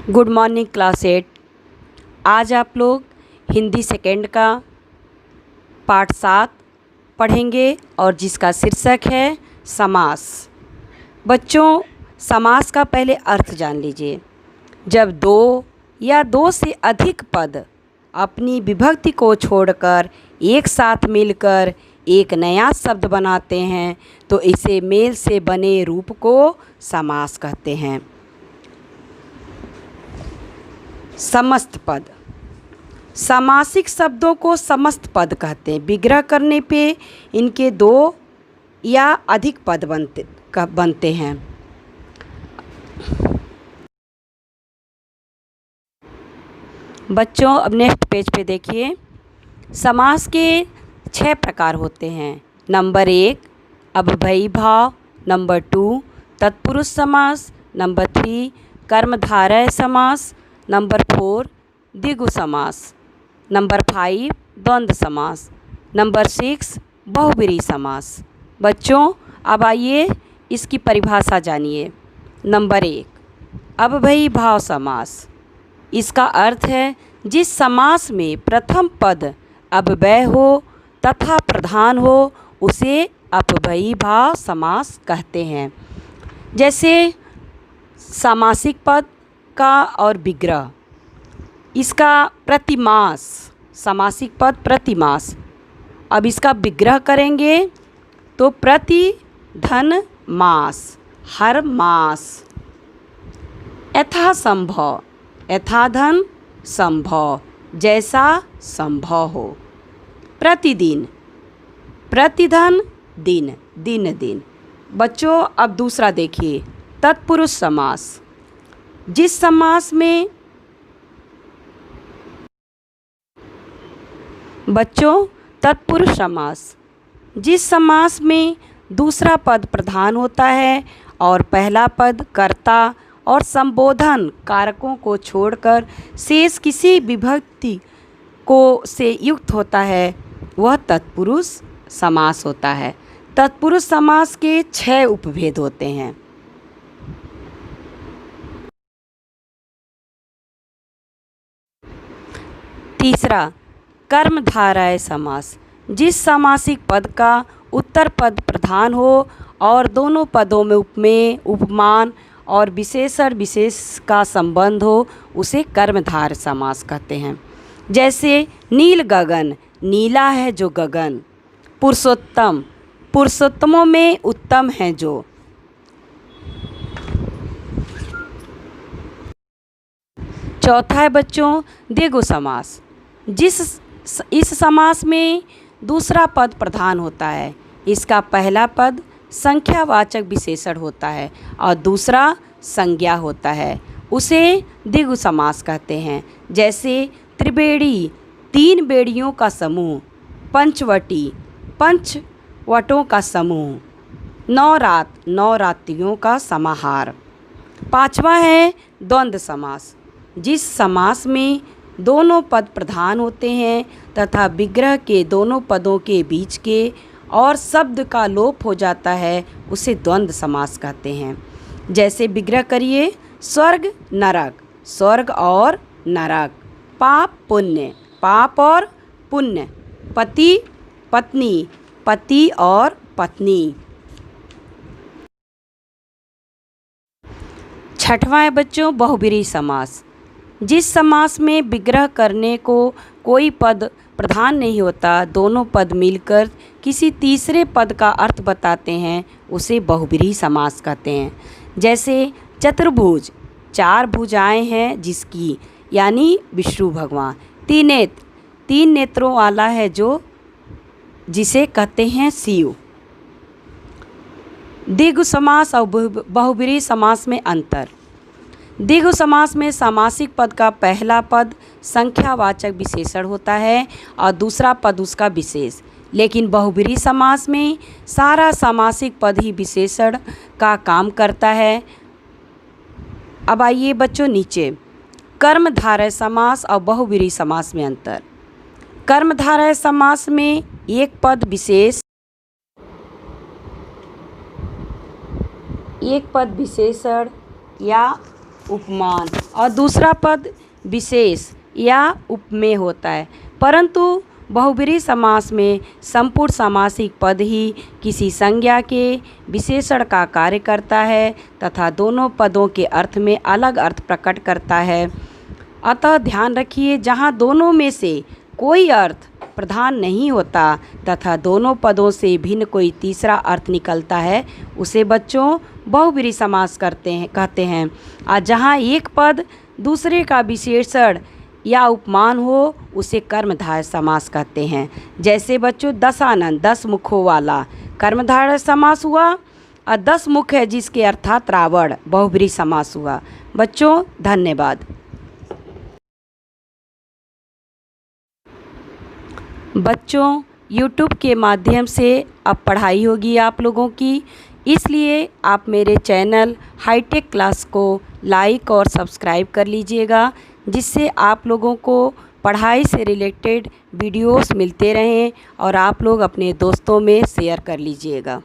Good morning class 8। आज आप लोग हिंदी सेकेंड का पाठ 7 पढ़ेंगे और जिसका शीर्षक है समास। बच्चों, समास का पहले अर्थ जान लीजिए। जब दो या दो से अधिक पद अपनी विभक्ति को छोड़कर एक साथ मिलकर एक नया शब्द बनाते हैं तो इसे मेल से बने रूप को समास कहते हैं। समस्त पद, समासिक शब्दों को समस्त पद कहते हैं। विग्रह करने पे इनके दो या अधिक पद बनते हैं। बच्चों, अब नेक्स्ट पेज पे देखिए। समास के 6 प्रकार होते हैं। नंबर 1 अव्ययी भाव, नंबर 2 तत्पुरुष समास, नंबर 3 कर्मधारय समास, नंबर 4 द्विगु समास, नंबर 5 द्वंद्व समास, नंबर 6 बहुब्रीहि समास। बच्चों, अब आइए इसकी परिभाषा जानिए। नंबर 1 अव्ययी भाव समास। इसका अर्थ है जिस समास में प्रथम पद अव्यय हो तथा प्रधान हो उसे अव्ययी भाव समास कहते हैं। जैसे सामासिक पद का और विग्रह, इसका प्रतिमास, सामासिक पद प्रतिमास। अब इसका विग्रह करेंगे तो प्रति धन मास, हर मास। यथा संभव, यथा धन संभव, जैसा संभव हो। प्रतिदिन, प्रतिधन दिन, दिन दिन। बच्चों, अब दूसरा देखिए, तत्पुरुष समास। जिस समास में बच्चों तत्पुरुष समास, जिस समास में दूसरा पद प्रधान होता है और पहला पद कर्ता और संबोधन कारकों को छोड़कर शेष किसी विभक्ति को से युक्त होता है, वह तत्पुरुष समास होता है। तत्पुरुष समास के 6 उपभेद होते हैं। तीसरा कर्मधारय समास। जिस सामासिक पद का उत्तर पद प्रधान हो और दोनों पदों में उपमेय, उपमान और विशेषण विशेष का संबंध हो उसे कर्मधारय समास कहते हैं। जैसे नील गगन, नीला है जो गगन। पुरुषोत्तम, पुरुषोत्तमों में उत्तम है जो। चौथा है बच्चों द्विगु समास। इस समास में दूसरा पद प्रधान होता है। इसका पहला पद संख्यावाचक विशेषण होता है और दूसरा संज्ञा होता है, उसे द्विगु समास कहते हैं। जैसे त्रिवेणी, 3 बेड़ियों का समूह। पंचवटी, 5 वटों का समूह। नौरात, 9 रात्रियों का समाहार। 5वां है द्वंद्व समास। जिस समास में दोनों पद प्रधान होते हैं तथा विग्रह के दोनों पदों के बीच के और शब्द का लोप हो जाता है उसे द्वंद्व समास कहते हैं। जैसे विग्रह करिए, स्वर्ग नरक, स्वर्ग और नरक। पाप पुण्य, पाप और पुण्य। पति पत्नी, पति और पत्नी। 6वां है बच्चों बहुब्रीहि समास। जिस समास में विग्रह करने को कोई पद प्रधान नहीं होता, दोनों पद मिलकर किसी तीसरे पद का अर्थ बताते हैं उसे बहुब्रीहि समास कहते हैं। जैसे चतुर्भुज, 4 भुजाएं हैं जिसकी, यानी विष्णु भगवान। त्रिनेत्र, 3 नेत्रों वाला है जो, जिसे कहते हैं शिव। द्विगु समास और बहुब्रीहि समास में अंतर। द्विगु समास में सामासिक पद का पहला पद संख्यावाचक विशेषण होता है और दूसरा पद उसका विशेष। लेकिन बहुब्रीहि समास में सारा सामासिक पद ही विशेषण का काम करता है। अब आइए बच्चों नीचे, कर्मधारय समास और बहुब्रीहि समास में अंतर। कर्मधारय समास में एक पद विशेषण या उपमान और दूसरा पद विशेष या उपमेय होता है। परंतु बहुब्रीहि समास में संपूर्ण समासिक पद ही किसी संज्ञा के विशेषण का कार्य करता है तथा दोनों पदों के अर्थ में अलग अर्थ प्रकट करता है। अतः ध्यान रखिए, जहाँ दोनों में से कोई अर्थ प्रधान नहीं होता तथा दोनों पदों से भिन्न कोई तीसरा अर्थ निकलता है, उसे बच्चों बहुब्रीहि समास कहते हैं। और जहाँ एक पद दूसरे का विशेषण या उपमान हो, उसे कर्मधारय समास कहते हैं। जैसे बच्चों दशानन 10 मुखों वाला कर्मधारय समास हुआ, और 10 मुख है जिसके अर्थात रावण बहुब्रीहि समास हुआ। बच्चों धन्यवाद। बच्चों YouTube के माध्यम से अब पढ़ाई होगी आप लोगों की, इसलिए आप मेरे चैनल हाईटेक क्लास को लाइक और सब्सक्राइब कर लीजिएगा, जिससे आप लोगों को पढ़ाई से रिलेटेड वीडियोस मिलते रहें और आप लोग अपने दोस्तों में शेयर कर लीजिएगा।